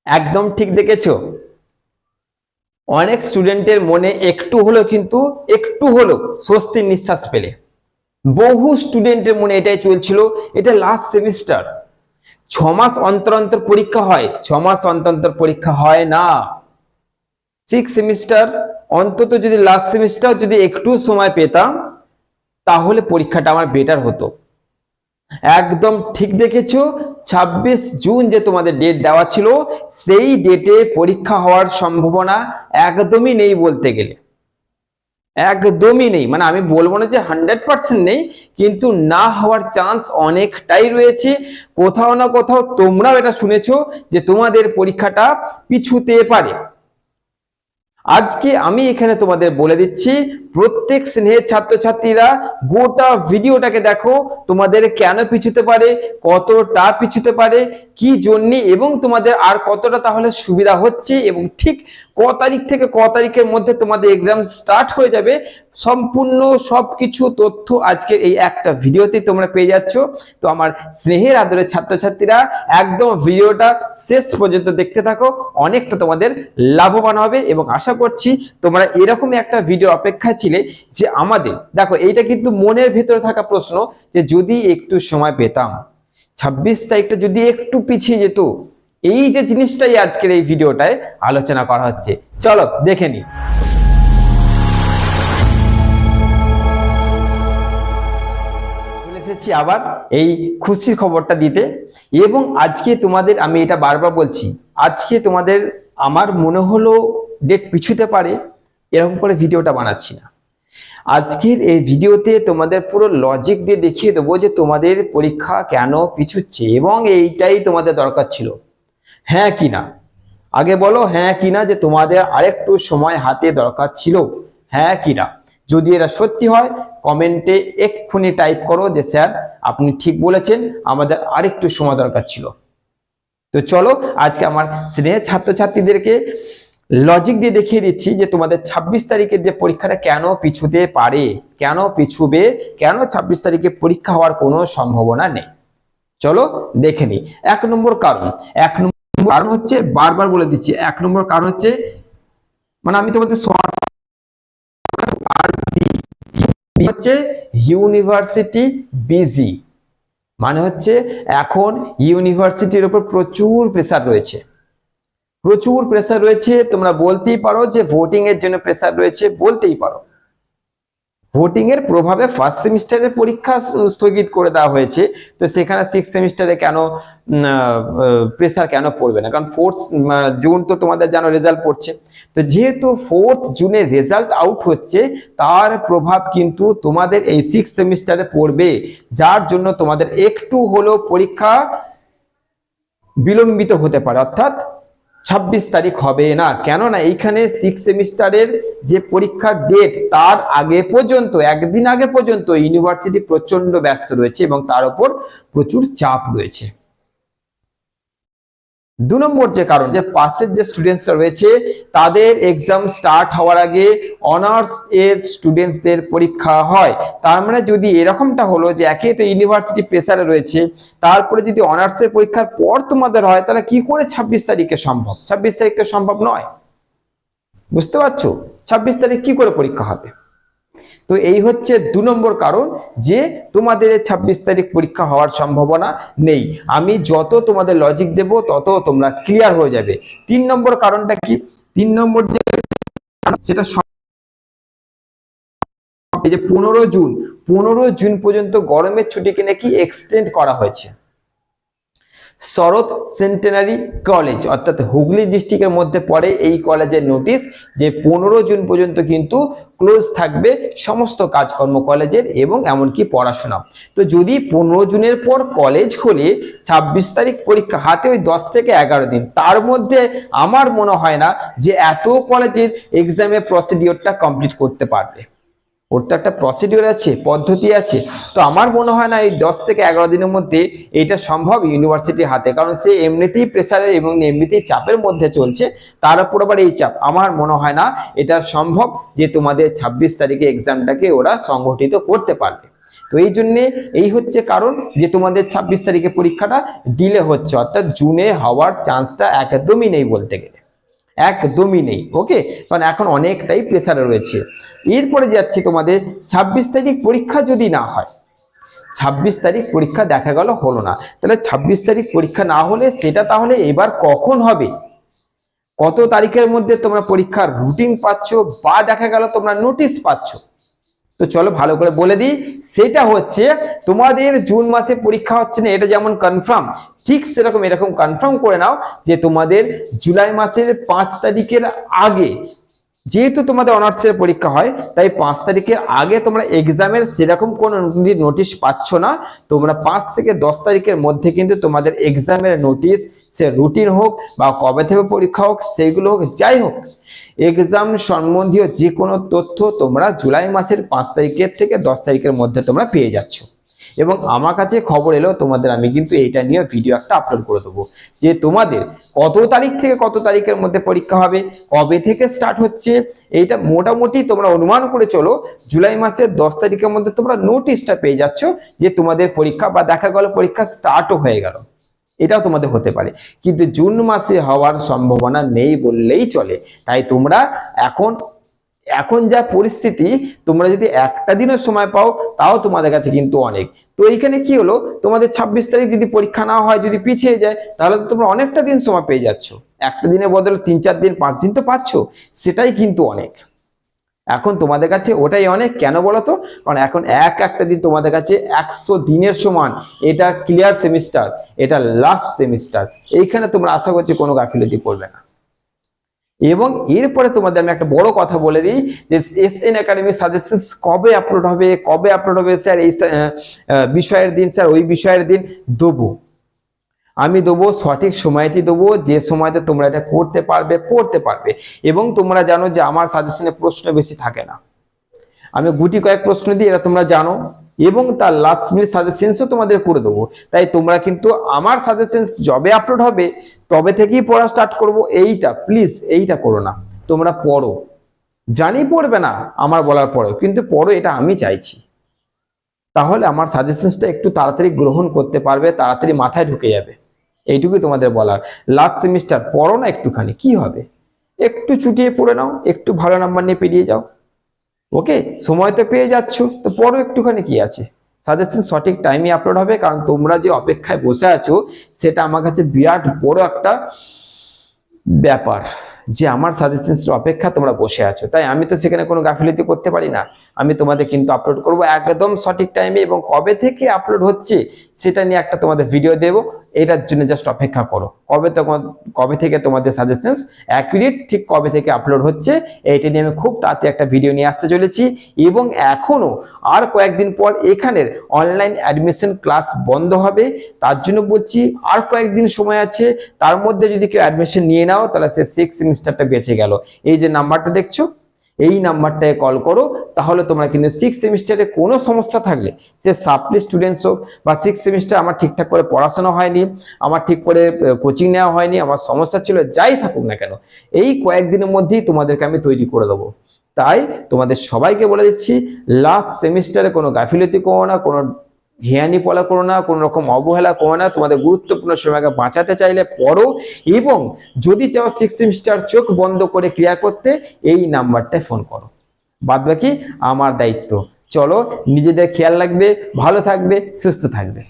একদম ঠিক দেখেছো। অনেক স্টুডেন্টের মনে একটু হলো স্বস্তির নিঃশ্বাস পেলে। বহু স্টুডেন্টের মনে এটাই চলছিল, এটা লাস্ট সেমিস্টার, 6 মাস অন্তর অন্তর পরীক্ষা হয়, 6 মাস অন্তর অন্তর পরীক্ষা হয় না। 6 সেমিস্টার অন্তত যদি লাস্ট সেমিস্টার যদি একটু সময় পেতাম তাহলে পরীক্ষাটা আমার বেটার হতো। একদম ঠিক দেখেছো, 26 জুন যে তোমাদের ডেট দেওয়া ছিল সেই ডেটে পরীক্ষা হওয়ার সম্ভাবনা একদমই নেই বলতে গেলে, একদমই নেই। মানে আমি বলবো না যে 100% নেই, কিন্তু না হওয়ার চান্স অনেকটাই রয়েছে। কোথাও না কোথাও তোমরাও এটা শুনেছো যে তোমাদের পরীক্ষাটা পিছুতে পারে। আজকে আমি এখানে তোমাদের বলে দিচ্ছি, প্রত্যেক স্নেহের ছাত্রছাত্রীরা গোটা ভিডিওটাকে দেখো, তোমাদের কেন পিছুতে পারে, কতটা পিছুতে পারে, কি জন্য, এবং তোমাদের আর কতটা তাহলে সুবিধা হচ্ছে, এবং ঠিক ক তারিখ থেকে ক তারিখের মধ্যে তোমাদের এক্সাম স্টার্ট হয়ে যাবে, সম্পূর্ণ সবকিছু তথ্য আজকের এই একটা ভিডিওতে তোমরা পেয়ে যাচ্ছ। তো আমার স্নেহের আদরের ছাত্রছাত্রীরা একদম ভিডিওটা শেষ পর্যন্ত দেখতে থাকো, অনেকটা তোমাদের লাভবান হবে। এবং আশা করছি তোমরা এরকমই একটা ভিডিও অপেক্ষায় ছিলে যে আমাদের, দেখো এইটা কিন্তু মনের ভেতরে থাকা প্রশ্ন, যে যদি একটু সময় পেতাম, 26 তারিখটা যদি একটু পিছিয়ে যেত, এই যে জিনিসটাই আজকের এই ভিডিওটায় আলোচনা করা হচ্ছে। চলো দেখে নি। আবার এই খুশির খবরটা দিতে, এবং আজকে তোমাদের আমি এটা বারবার বলছি, আজকে তোমাদের আমার মনে হলো ডেট পিছুতে পারে, এরকম করে ভিডিওটা বানাচ্ছি না। আজকের এই ভিডিওতে তোমাদের পুরো লজিক দিয়ে দেখিয়ে দেবো যে তোমাদের পরীক্ষা কেন পিছুচ্ছে, এবং এইটাই তোমাদের দরকার ছিল। হ্যাঁ কি না, আগে বলো হ্যাঁ কি না, যে তোমাদের আরেকটু সময় হাতে দরকার ছিল, হ্যাঁ কি না। যদি এটা সত্যি হয় কমেন্টে এক্ষুনি টাইপ করো যে স্যার আপনি ঠিক বলেছেন, আমাদের আরেকটু সময় দরকার ছিল। তো চলো আজকে আমার স্নেহের ছাত্রছাত্রীদেরকে লজিক দিয়ে দেখিয়ে দিচ্ছি যে তোমাদের 26 তারিখের যে পরীক্ষাটা কেন পিছুতে পারে, কেন পিছুবে, কেন 26 তারিখে পরীক্ষা হওয়ার কোনো সম্ভাবনা নেই। চলো দেখে নি। 1 নম্বর কারণ, 1 নম্বর কারণ হচ্ছে, বারবার বলে দিচ্ছি, 1 নম্বর কারণ হচ্ছে, মানে আমি তোমাদের হচ্ছে ইউনিভার্সিটি বিজি, মানে হচ্ছে এখন ইউনিভার্সিটির উপর প্রচুর প্রেসার রয়েছে, প্রচুর প্রেসার রয়েছে। তোমরা বলতেই পারো যে ভোটিং এর জন্য প্রেসার রয়েছে, বলতেই পারো। ভোটিং এর প্রভাবে ফার্স্ট সেমিস্টারের পরীক্ষা স্থগিত করে দেওয়া হয়েছে, তো সেখানে 6 সেমিস্টারে কেন প্রেসার কেন পড়বে না, কারণ 4 জুন তো তোমাদের জানো রেজাল্ট পড়ছে। তো যেহেতু 4 জুনে রেজাল্ট আউট হচ্ছে, তার প্রভাব কিন্তু তোমাদের এই 6 সেমিস্টারে পড়বে, যার জন্য তোমাদের একটু হলেও পরীক্ষা বিলম্বিত হতে পারে, অর্থাৎ 26 তারিখ হবে না। কেননা এইখানে 6 সেমিস্টারের যে পরীক্ষার ডেট, তার আগে পর্যন্ত, একদিন আগে পর্যন্ত ইউনিভার্সিটি প্রচন্ড ব্যস্ত রয়েছে এবং তার উপর প্রচুর চাপ রয়েছে। 2 নম্বর যে কারণ, যে পাশের যে স্টুডেন্টসরা রয়েছে তাদের এক্সাম স্টার্ট হওয়ার আগে অনার্স এর স্টুডেন্টসদের পরীক্ষা হয়। তার মানে যদি এরকমটা হলো যে একে তো ইউনিভার্সিটি প্রেসারে রয়েছে, তারপরে যদি অনার্সের পরীক্ষার পর তোমাদের হয়, তাহলে কি করে 26 তারিখে সম্ভব? 26 তারিখ তো সম্ভব নয়, বুঝতে পারছো? 26 তারিখ কি করে পরীক্ষা হবে? তো এই হচ্ছে 2 নম্বর কারণ, যে তোমাদের 26 তারিখ পরীক্ষা হওয়ার সম্ভাবনা নেই। আমি যত তোমাদের লজিক দেব তত তোমরা ক্লিয়ার হয়ে যাবে। 3 নম্বর কারণটা কি? 3 নম্বর যেটা, এই যে 15 জুন পর্যন্ত গরমের ছুটিকে নাকি এক্সটেন্ড করা হয়েছে। শরৎ সেন্টেনারি কলেজ অর্থাৎ হুগলি ডিস্ট্রিক্টের মধ্যে পড়ে এই কলেজের নোটিশ, যে 15 জুন পর্যন্ত কিন্তু ক্লোজ থাকবে সমস্ত কাজকর্ম কলেজের এবং এমনকি পড়াশোনা। তো যদি 15 জুনের পর কলেজ খুলে 26 তারিখ পরীক্ষা, হাতে ওই 10 থেকে 11 দিন, তার মধ্যে আমার মনে হয় না যে এত কলেজের এক্সামের প্রসিডিওরটা কমপ্লিট করতে পারবে। ওর তো একটা প্রসিডিওর আছে, পদ্ধতি আছে। তো আমার মনে হয় না এই 10 থেকে 11 দিনের মধ্যে এটা সম্ভব ইউনিভার্সিটির হাতে, কারণ সে এমনিতেই প্রেসারে এবং এমনিতেই চাপের মধ্যে চলছে, তার উপর আবার এই চাপ। আমার মনে হয় না এটা সম্ভব যে তোমাদের 26 তারিখে এক্সামটাকে ওরা সংগঠিত করতে পারবে। তো এই জন্যে এই হচ্ছে কারণ যে তোমাদের 26 তারিখে পরীক্ষাটা ডিলে হচ্ছে, অর্থাৎ জুনে হওয়ার চান্সটা একদমই নেই বলতে গেলে, একদমই নেই। ওকে, কারণ এখন অনেকটাই প্রেসারে রয়েছে। এরপরে যাচ্ছে তোমাদের 26 তারিখ পরীক্ষা যদি না হয়, 26 তারিখ পরীক্ষা দেখা গেল হলো না, তাহলে 26 তারিখ পরীক্ষা না হলে সেটা তাহলে এবার কখন হবে, কত তারিখের মধ্যে তোমরা পরীক্ষার রুটিন পাচ্ছ বা দেখা গেল তোমরা নোটিশ পাচ্ছ? তো চলো ভালো করে বলে দিই, সেটা হচ্ছে তোমাদের জুন মাসে পরীক্ষা হচ্ছে না এটা যেমন কনফার্ম, ঠিক সেরকম এরকম কনফার্ম করে নাও যে তোমাদের জুলাই মাসের 5 তারিখের আগে, যেহেতু তোমাদের অনার্সের পরীক্ষা হয় তাই 5 তারিখের আগে তোমরা এক্সামের সেরকম কোনো নোটিশ পাচ্ছ না। তোমরা 5 থেকে 10 তারিখের মধ্যে কিন্তু তোমাদের এক্সামের নোটিশ, সে রুটিন হোক বা কবে থেকে পরীক্ষা হোক সেইগুলো হোক, যাই হোক এক্সাম সম্বন্ধীয় যে কোনো তথ্য তোমরা জুলাই মাসের 5 তারিখের থেকে 10 তারিখের মধ্যে তোমরা পেয়ে যাচ্ছ। এবং আমার কাছে খবর এলো তোমাদের, আমি কিন্তু এইটা নিয়ে ভিডিও একটা আপলোড করে দেবো যে তোমাদের কত তারিখ থেকে কত তারিখের মধ্যে পরীক্ষা হবে, কবে থেকে স্টার্ট হচ্ছে, এইটা মোটামুটি তোমরা অনুমান করে চলো জুলাই মাসের 10 তারিখের মধ্যে তোমরা নোটিশটা পেয়ে যাচ্ছ যে তোমাদের পরীক্ষা, বা দেখা গেল পরীক্ষা স্টার্টও হয়ে গেল, এটাও তোমাদের হতে পারে। কিন্তু জুন মাসে হওয়ার সম্ভাবনা নেই বললেই চলে। তাই তোমরা এখন যা পরিস্থিতি, তোমরা যদি একটা দিনের সময় পাও তাও তোমাদের কাছে কিন্তু অনেক। তো এইখানে কি হলো, তোমাদের 26 তারিখ যদি পরীক্ষা না হয়, যদি পিছিয়ে যায়, তাহলে তো তোমরা অনেকটা দিন সময় পেয়ে যাচ্ছ। একটা দিনের বদলে 3-4 দিন 5 দিন তো পাচ্ছ, সেটাই কিন্তু অনেক। এখন তোমাদের কাছে ওটাই অনেক, কেন বলো তো? কারণ এখন একটা দিন তোমাদের কাছে 100 দিনের সমান। এটা ক্লিয়ার সেমিস্টার, এটা লাস্ট সেমিস্টার, এইখানে তোমরা আশা করছি কোনো গাফিলতি করবে না। এবং এরপরে তোমাদের আমি একটা বড় কথা বলে দিই যে এসএন একাডেমি সাজেশনস কবে আপলোড হবে, কবে আপলোড হবে স্যার, এই বিষয়ের দিন স্যার, ওই বিষয়ের দিন দেবো, আমি দেবো সঠিক সময়টি দেবো, যে সময়তে তোমরা এটা করতে পারবে, পড়তে পারবে। এবং তোমরা জানো যে আমার সাজেশনে প্রশ্ন বেশি থাকে না, আমি গুটি কয়েক প্রশ্ন দিই, এটা তোমরা জানো। এবং তার লাস্ট মিনিট সাজেশনসও তোমাদের করে দেবো। তাই তোমরা কিন্তু আমার সাজেশনস যবে আপলোড হবে তবে থেকেই পড়া স্টার্ট করব, এইটা প্লিজ এইটা করো না। তোমরা পড়ো, জানি পড়বে না আমার বলার পরেও, কিন্তু পড়ো, এটা আমি চাইছি। তাহলে আমার সাজেশনসটা একটু তাড়াতাড়ি গ্রহণ করতে পারবে, তাড়াতাড়ি মাথায় ঢুকে যাবে, এইটুকুই তোমাদের বলার। লাস্ট সেমিস্টার পড়ো না একটুখানি, কি হবে, একটু চুটিয়ে পড়ে নাও, একটু ভালো নাম্বার নিয়ে পেরিয়ে যাও। ওকে, সময় তো পেয়ে যাচ্ছ, তো পড়ো একটুখানি, কি আছে। সাজেশন সঠিক টাইমে আপলোড হবে, কারণ তোমরা যে অপেক্ষায় বসে আছো সেটা আমার কাছে বিরাট বড় একটা ব্যাপার, যে আমার সাজেশনসের অপেক্ষা তোমরা বসে আছো। তাই আমি তো সেখানে কোনো গাফিলতি করতে পারি না, আমি তোমাদের কিন্তু আপলোড করব একদম সঠিক টাইমে, এবং কবে থেকে আপলোড হচ্ছে সেটা নিয়ে একটা তোমাদের ভিডিও দেব। এটার জন্য জাস্ট অপেক্ষা করো, কবে থেকে তোমাদের সাজেশনস অ্যাকুরেট ঠিক কবে থেকে আপলোড হচ্ছে, এইটা নিয়ে আমি খুব তাড়াতাড়ি একটা ভিডিও নিয়ে আসতে চলেছি। এবং এখনো আর কয়েকদিন পর এখানের অনলাইন অ্যাডমিশন ক্লাস বন্ধ হবে, তার জন্য বলছি আর কয়েকদিন সময় আছে, তার মধ্যে যদি কেউ অ্যাডমিশন নিয়ে নাও তাহলে সে 6 সেমিস্টারটা বেঁচে গেল। এই যে নাম্বারটা দেখছো, এই নাম্বারটায় কল করো, তাহলে তোমরা কিন্তু 6 সেমিস্টারে কোনো সমস্যা থাকলে, সে সাপ্লি স্টুডেন্টস হোক বা 6 সেমিস্টার আমার ঠিকঠাক করে পড়াশোনা হয়নি, আমার ঠিক করে কোচিং নেওয়া হয়নি, আমার সমস্যা ছিল, যাই থাকুক না কেন, এই কয়েকদিনের মধ্যেই তোমাদেরকে আমি তৈরি করে দেবো। তাই তোমাদের সবাইকে বলে দিচ্ছি, লাস্ট সেমিস্টারে কোনো গাফিলতি করো না, কোনো হেয়ানি পলা করো না, কোনো রকম অবহেলা করো না। তোমাদের গুরুত্বপূর্ণ সময়কে বাঁচাতে চাইলে পড়ো, এবং যদি চাও 6 সেমিস্টার চোখ বন্ধ করে ক্লিয়ার করতে, এই নাম্বারটায় ফোন করো, বাদ বাকি আমার দায়িত্ব। চলো, নিজেদের খেয়াল রাখবে, ভালো থাকবে, সুস্থ থাকবে।